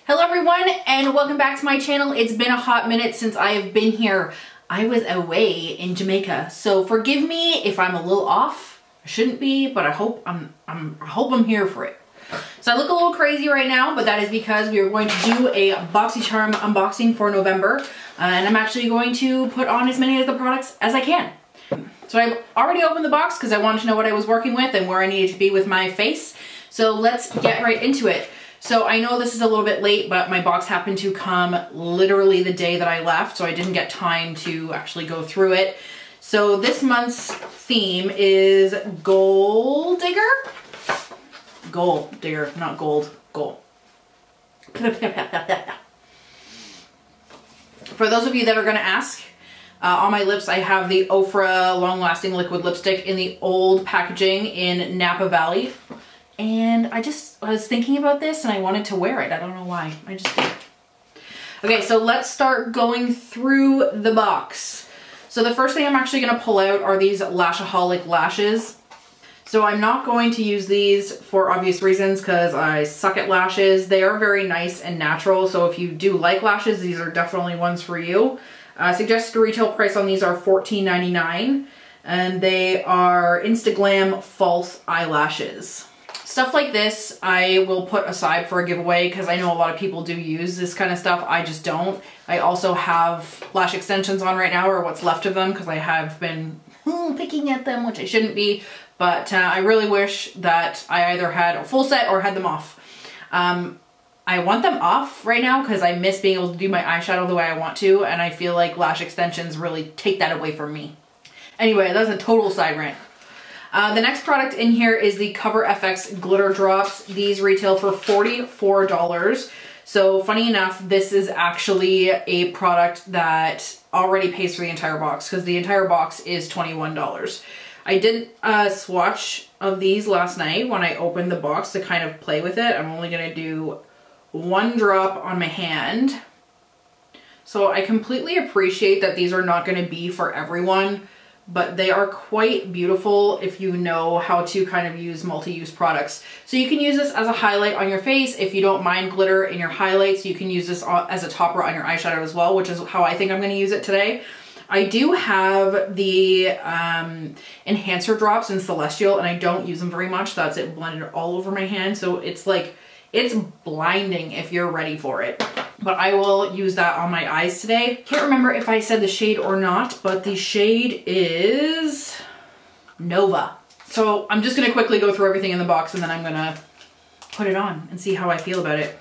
Hello everyone and welcome back to my channel. It's been a hot minute since I have been here. I was away in Jamaica, so forgive me if I'm a little off. I shouldn't be, but I hope I'm here for it. So I look a little crazy right now, but that is because we are going to do a Boxycharm unboxing for November, and I'm actually going to put on as many of the products as I can. So I've already opened the box because I wanted to know what I was working with and where I needed to be with my face. So let's get right into it. So I know this is a little bit late, but my box happened to come literally the day that I left, so I didn't get time to actually go through it. So this month's theme is Gold Digger? Gold Digger, not gold, gold. For those of you that are gonna ask, on my lips I have the Ofra Long Lasting Liquid Lipstick in the old packaging in Napa Valley. And I was thinking about this and I wanted to wear it. I don't know why, I just did. Okay, so let's start going through the box. So the first thing I'm actually gonna pull out are these Lashaholic lashes. So I'm not going to use these for obvious reasons because I suck at lashes. They are very nice and natural, so if you do like lashes, these are definitely ones for you. Suggested retail price on these are $14.99, and they are Instaglam false eyelashes. Stuff like this I will put aside for a giveaway because I know a lot of people do use this kind of stuff. I just don't. I also have lash extensions on right now, or what's left of them, because I have been picking at them, which I shouldn't be. But I really wish that I either had a full set or had them off. I want them off right now because I miss being able to do my eyeshadow the way I want to, and I feel like lash extensions really take that away from me. Anyway, that's a total side rant. The next product in here is the Cover FX Glitter Drops. These retail for $44. So funny enough, this is actually a product that already pays for the entire box because the entire box is $21. I did a swatch of these last night when I opened the box to kind of play with it. I'm only gonna do one drop on my hand. So I completely appreciate that these are not gonna be for everyone, but they are quite beautiful if you know how to kind of use multi-use products. So you can use this as a highlight on your face. If you don't mind glitter in your highlights, you can use this as a topper on your eyeshadow as well, which is how I think I'm gonna use it today. I do have the enhancer drops in Celestial, and I don't use them very much. That's it blended all over my hand. So it's like, it's blinding if you're ready for it. But I will use that on my eyes today. Can't remember if I said the shade or not, but the shade is Nova. So I'm just gonna quickly go through everything in the box and then I'm gonna put it on and see how I feel about it.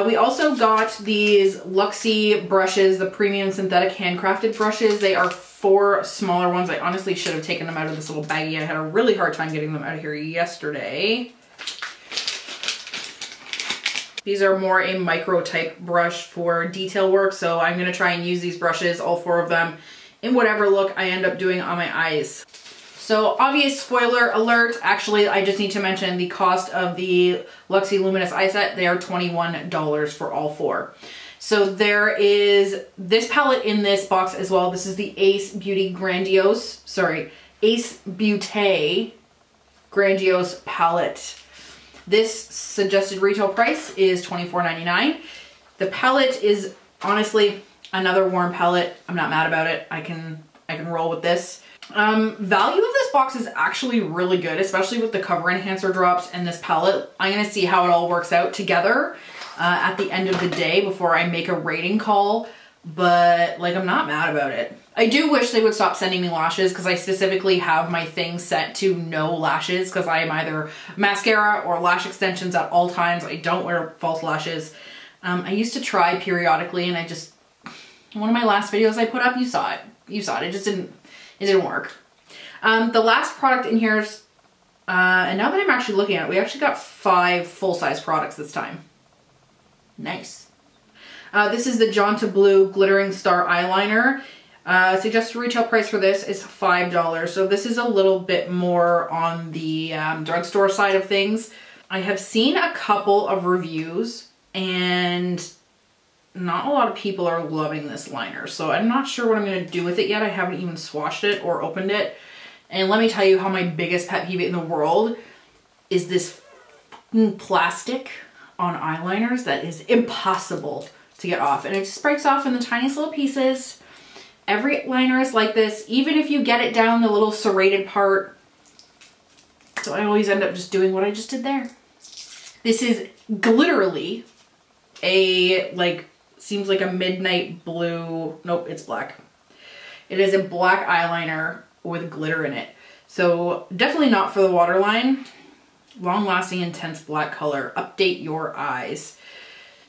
We also got these Luxie brushes, the premium synthetic handcrafted brushes. They are 4 smaller ones. I honestly should have taken them out of this little baggie. I had a really hard time getting them out of here yesterday. These are more a micro type brush for detail work, so I'm gonna try and use these brushes, all 4 of them, in whatever look I end up doing on my eyes. So obvious spoiler alert, actually I just need to mention the cost of the Luxie Luminous Eye Set. They are $21 for all 4. So there is this palette in this box as well. This is the Ace Beauty Grandiose palette. This suggested retail price is $24.99. The palette is honestly another warm palette. I'm not mad about it. I can roll with this. Value of this box is actually really good, especially with the cover enhancer drops and this palette. I'm gonna see how it all works out together at the end of the day before I make a rating call, but like, I'm not mad about it. I do wish they would stop sending me lashes because I specifically have my thing set to no lashes because I am either mascara or lash extensions at all times. I don't wear false lashes. I used to try periodically, and one of my last videos I put up, you saw it. It just didn't work. The last product in here is, and now that I'm actually looking at it, we actually got 5 full-size products this time. Nice. This is the Jonta Blue Glittering Star Eyeliner. Suggested retail price for this is $5. So this is a little bit more on the drugstore side of things. I have seen a couple of reviews and not a lot of people are loving this liner. So I'm not sure what I'm going to do with it yet. I haven't even swatched it or opened it. And let me tell you how my biggest pet peeve in the world is this plastic on eyeliners that is impossible to get off. And it just breaks off in the tiniest little pieces. Every liner is like this, even if you get it down the little serrated part. So I always end up just doing what I just did there. This is literally a, like, seems like a midnight blue. Nope, it's black. It is a black eyeliner with glitter in it. So definitely not for the waterline. Long lasting, intense black color. Update your eyes.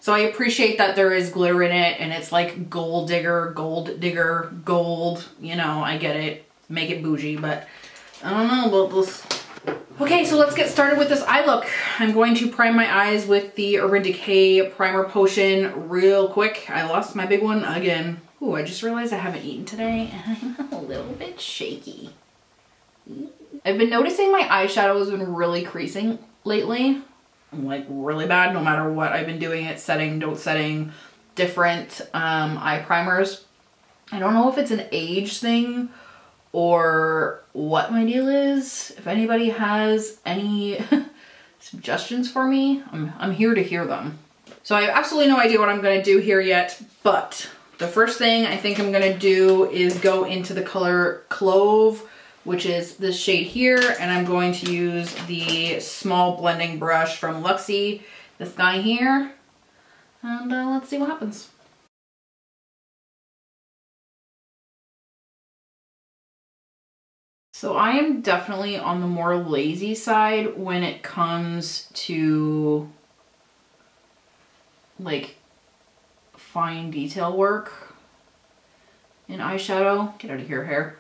So I appreciate that there is glitter in it and it's like gold digger, gold. You know, I get it. Make it bougie, but I don't know about this. Okay, so let's get started with this eye look. I'm going to prime my eyes with the Urban Decay Primer Potion real quick. I lost my big one again. Ooh, I just realized I haven't eaten today and I'm a little bit shaky. I've been noticing my eyeshadow has been really creasing lately. Like really bad, no matter what I've been doing it, setting, don't setting, different eye primers. I don't know if it's an age thing or what my deal is. If anybody has any suggestions for me, I'm here to hear them. So I have absolutely no idea what I'm gonna do here yet, but the first thing I think I'm gonna do is go into the color Clove, which is this shade here, and I'm going to use the small blending brush from Luxie, this guy here, and let's see what happens. So I am definitely on the more lazy side when it comes to like fine detail work in eyeshadow. Get out of here, hair.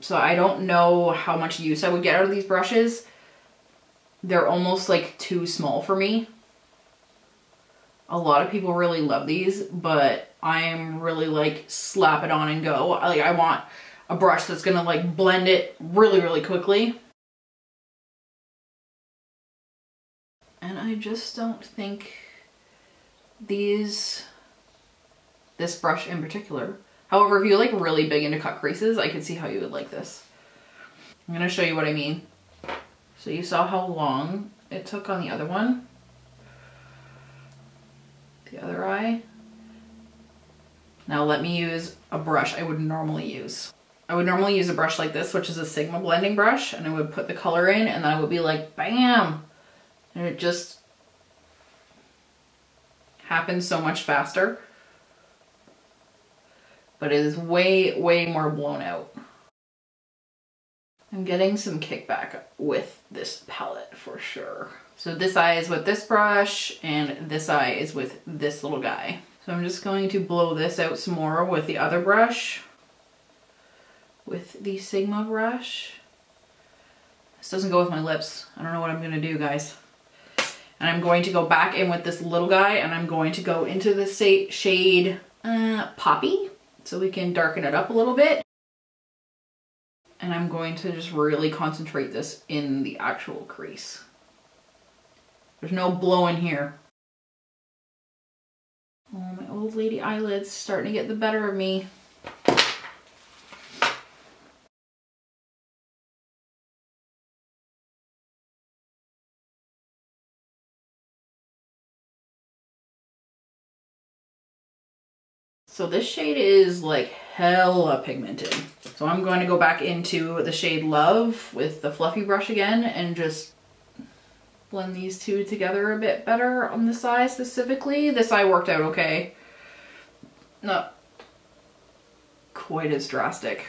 So I don't know how much use I would get out of these brushes. They're almost like too small for me. A lot of people really love these, but I'm really like slap it on and go. Like I want a brush that's gonna like blend it really, really quickly. And I just don't think this brush in particular. However, if you're like really big into cut creases, I could see how you would like this. I'm gonna show you what I mean. So you saw how long it took on the other one. The other eye. Now let me use a brush I would normally use. I would normally use a brush like this, which is a Sigma blending brush, and I would put the color in and then I would be like, bam! And it just happens so much faster. But it is way, way more blown out. I'm getting some kickback with this palette for sure. So this eye is with this brush and this eye is with this little guy. So I'm just going to blow this out some more with the other brush, with the Sigma brush. This doesn't go with my lips. I don't know what I'm gonna do, guys. And I'm going to go back in with this little guy and I'm going to go into the shade Poppy, so we can darken it up a little bit. And I'm going to just really concentrate this in the actual crease. There's no blowing here. Oh, my old lady eyelids starting to get the better of me. So this shade is like hella pigmented. So I'm going to go back into the shade Love with the fluffy brush again and just blend these two together a bit better on this eye specifically. This eye worked out okay. Not quite as drastic.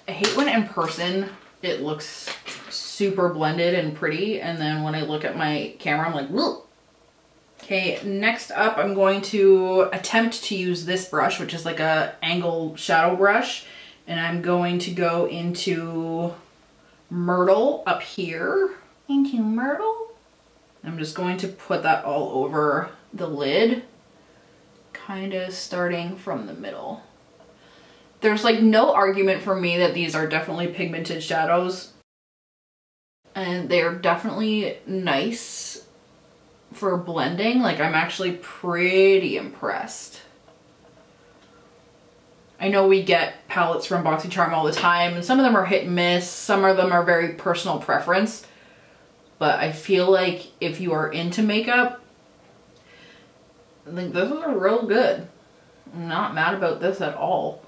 I hate when in person it looks super blended and pretty, and then when I look at my camera I'm like, whoa. Okay, next up I'm going to attempt to use this brush, which is like a angle shadow brush, and I'm going to go into Myrtle up here. Into Myrtle. I'm just going to put that all over the lid, kind of starting from the middle. There's like no argument for me that these are definitely pigmented shadows, and they're definitely nice for blending. Like I'm actually pretty impressed. I know we get palettes from Boxycharm all the time, and some of them are hit and miss, some of them are very personal preference, but I feel like if you are into makeup, I think this is real good. I'm not mad about this at all.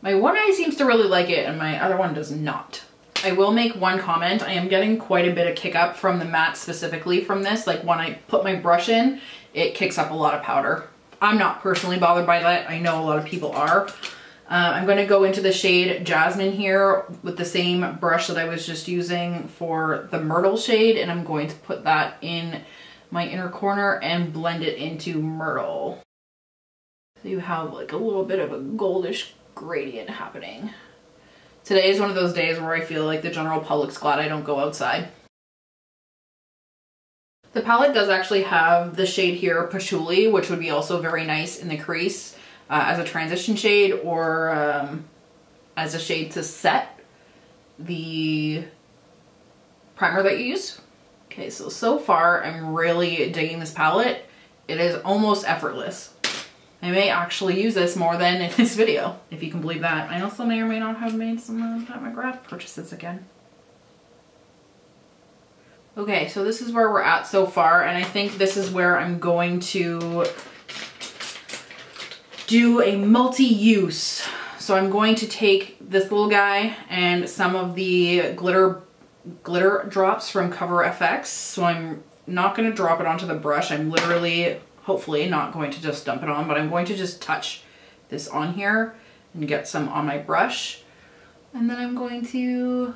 My one eye seems to really like it and my other one does not. I will make one comment. I am getting quite a bit of kick up from the matte specifically from this. Like when I put my brush in, it kicks up a lot of powder. I'm not personally bothered by that. I know a lot of people are. I'm going to go into the shade Jasmine here with the same brush that I was just using for the Myrtle shade, and I'm going to put that in my inner corner and blend it into Myrtle. So you have like a little bit of a goldish gradient happening. Today is one of those days where I feel like the general public's glad I don't go outside. The palette does actually have the shade here, Patchouli, which would be also very nice in the crease as a transition shade or as a shade to set the primer that you use. Okay, so far I'm really digging this palette. It is almost effortless. I may actually use this more than in this video, if you can believe that. I also may or may not have made some Pat McGrath purchases again. Okay, so this is where we're at so far, and I think this is where I'm going to do a multi-use. So I'm going to take this little guy and some of the glitter drops from Cover FX. So I'm not going to drop it onto the brush. I'm literally, hopefully, not going to just dump it on, but I'm going to just touch this on here and get some on my brush. And then I'm going to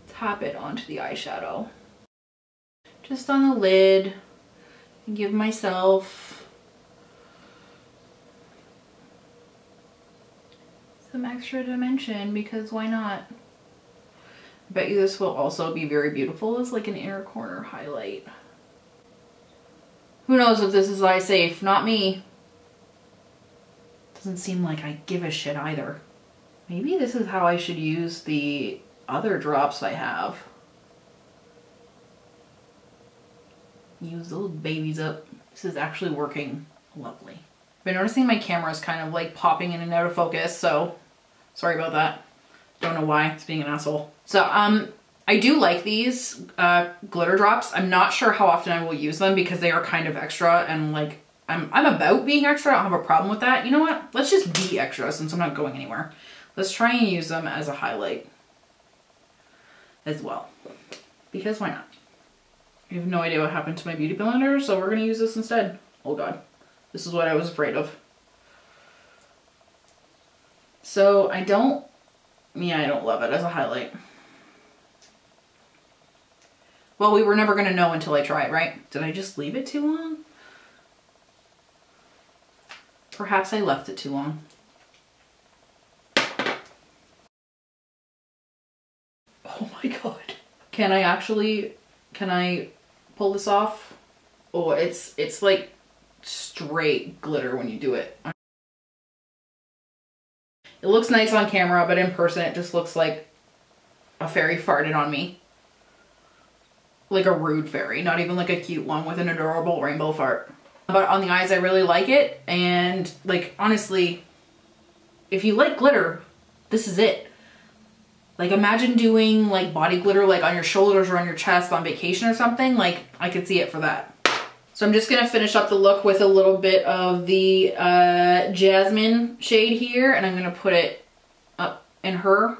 tap it onto the eyeshadow. Just on the lid, and give myself some extra dimension, because why not? I bet you this will also be very beautiful as like an inner corner highlight. Who knows if this is eye safe? Not me. Doesn't seem like I give a shit either. Maybe this is how I should use the other drops I have. Use those babies up. This is actually working lovely. I've been noticing my camera is kind of like popping in and out of focus, so sorry about that. Don't know why, it's being an asshole. So I do like these glitter drops. I'm not sure how often I will use them because they are kind of extra, and like I'm about being extra. I don't have a problem with that. You know what? Let's just be extra since I'm not going anywhere. Let's try and use them as a highlight as well, because why not? I have no idea what happened to my beauty blender, so we're gonna use this instead. Oh god, this is what I was afraid of. So I don't love it as a highlight. Well, we were never gonna know until I try it, right? Did I just leave it too long? Perhaps I left it too long. Oh my god. Can I pull this off? Oh, it's like straight glitter when you do it. It looks nice on camera, but in person it just looks like a fairy farted on me. Like a rude fairy, not even like a cute one with an adorable rainbow fart. But on the eyes I really like it, and like honestly, if you like glitter, this is it. Like imagine doing like body glitter like on your shoulders or on your chest on vacation or something. Like I could see it for that. So I'm just gonna finish up the look with a little bit of the Jasmine shade here, and I'm gonna put it up in her.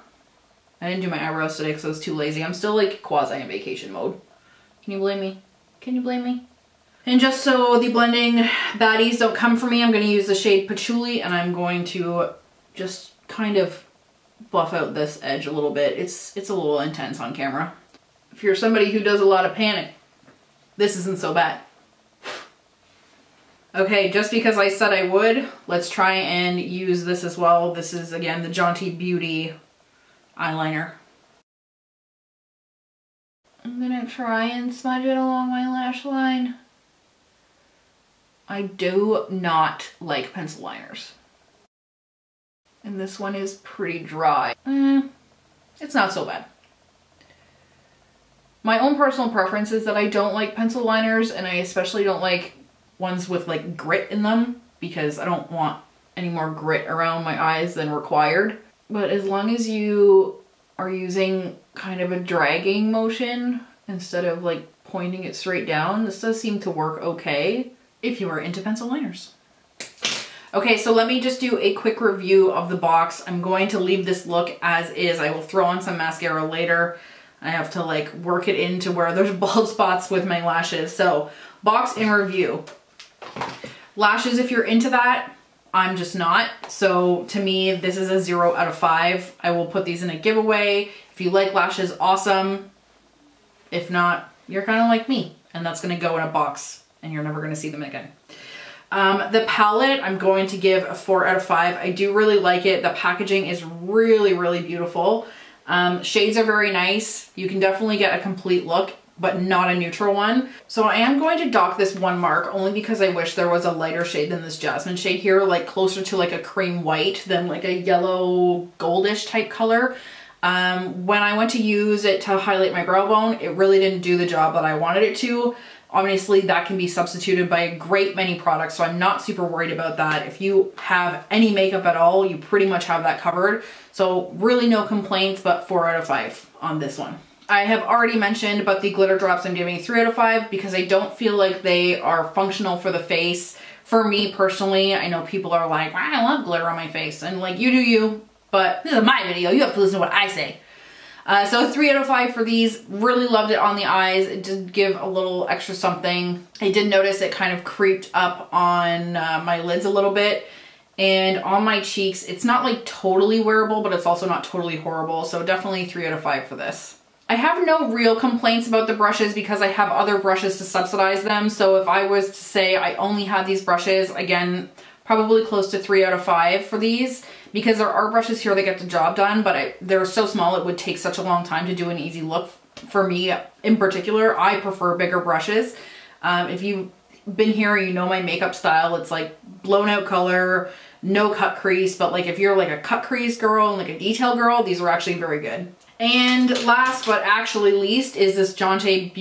I didn't do my eyebrows today because I was too lazy. I'm still like quasi in vacation mode. Can you blame me? Can you blame me? And just so the blending baddies don't come for me, I'm gonna use the shade Patchouli, and I'm going to just kind of buff out this edge a little bit. It's a little intense on camera. If you're somebody who does a lot of panic, this isn't so bad. Okay, just because I said I would, let's try and use this as well. This is again the Jaunty Beauty eyeliner. I'm gonna try and smudge it along my lash line. I do not like pencil liners. And this one is pretty dry. It's not so bad. My own personal preference is that I don't like pencil liners, and I especially don't like ones with like grit in them, because I don't want any more grit around my eyes than required. But as long as you are using kind of a dragging motion instead of like pointing it straight down, this does seem to work okay if you are into pencil liners. Okay, so let me just do a quick review of the box. I'm going to leave this look as is. I will throw on some mascara later. I have to like work it into where there's bald spots with my lashes. So box in review. Lashes, if you're into that, I'm just not. So to me, this is a 0 out of 5. I will put these in a giveaway. If you like lashes, awesome. If not, you're kind of like me, and that's gonna go in a box and you're never gonna see them again. The palette, I'm going to give a 4 out of 5. I do really like it. The packaging is really, really beautiful. Shades are very nice. You can definitely get a complete look, but not a neutral one. So I am going to dock this 1 mark only because I wish there was a lighter shade than this jasmine shade here, like closer to like a cream white than like a yellow goldish type color. When I went to use it to highlight my brow bone, it really didn't do the job that I wanted it to. Obviously, that can be substituted by a great many products, so I'm not super worried about that. If you have any makeup at all, you pretty much have that covered. So really no complaints, but 4 out of 5 on this one. I have already mentioned, but the glitter drops I'm giving 3 out of 5 because I don't feel like they are functional for the face. For me personally, I know people are like, wow, I love glitter on my face. And like, you do you, but this is my video. You have to listen to what I say. So 3 out of 5 for these. Really loved it on the eyes. It did give a little extra something. I did notice it kind of creeped up on my lids a little bit. And on my cheeks, it's not like totally wearable, but it's also not totally horrible. So definitely 3 out of 5 for this. I have no real complaints about the brushes because I have other brushes to subsidize them. So if I was to say I only had these brushes, again, probably close to 3 out of 5 for these, because there are brushes here that get the job done, but they're so small it would take such a long time to do an easy look. For me in particular, I prefer bigger brushes. If you've been here, you know my makeup style. It's like blown out color, no cut crease, but like if you're like a cut crease girl and like a detail girl, these are actually very good. And last but actually least is this Jonte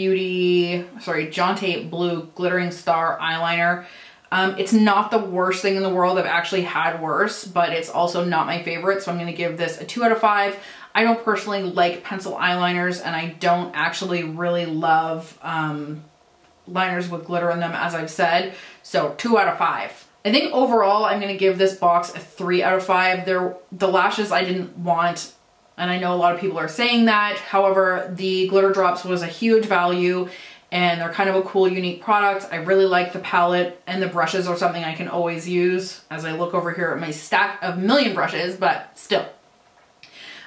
Blue Glittering Star Eyeliner. It's not the worst thing in the world. I've actually had worse, but it's also not my favorite. So I'm going to give this a 2 out of 5. I don't personally like pencil eyeliners, and I don't actually really love liners with glitter in them, as I've said. So 2 out of 5. I think overall I'm going to give this box a 3 out of 5. The lashes I didn't want, and I know a lot of people are saying that. However, the glitter drops was a huge value, and they're kind of a cool, unique product. I really like the palette, and the brushes are something I can always use as I look over here at my stack of million brushes, but still.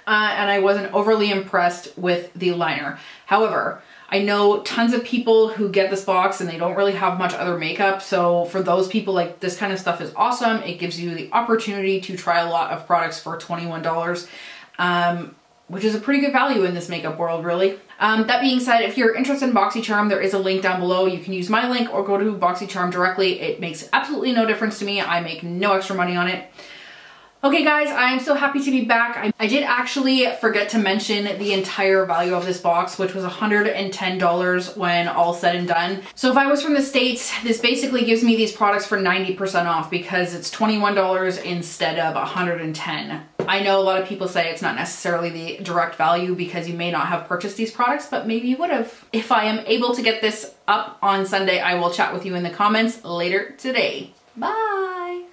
And I wasn't overly impressed with the liner. However, I know tons of people who get this box and they don't really have much other makeup. So for those people, like, this kind of stuff is awesome. It gives you the opportunity to try a lot of products for $21. Which is a pretty good value in this makeup world, really. That being said, if you're interested in Boxycharm, there is a link down below. You can use my link or go to Boxycharm directly. It makes absolutely no difference to me. I make no extra money on it. Okay guys, I'm so happy to be back. I did actually forget to mention the entire value of this box, which was $110 when all said and done. So if I was from the States, this basically gives me these products for 90% off because it's $21 instead of $110. I know a lot of people say it's not necessarily the direct value because you may not have purchased these products, but maybe you would have. If I am able to get this up on Sunday, I will chat with you in the comments later today. Bye!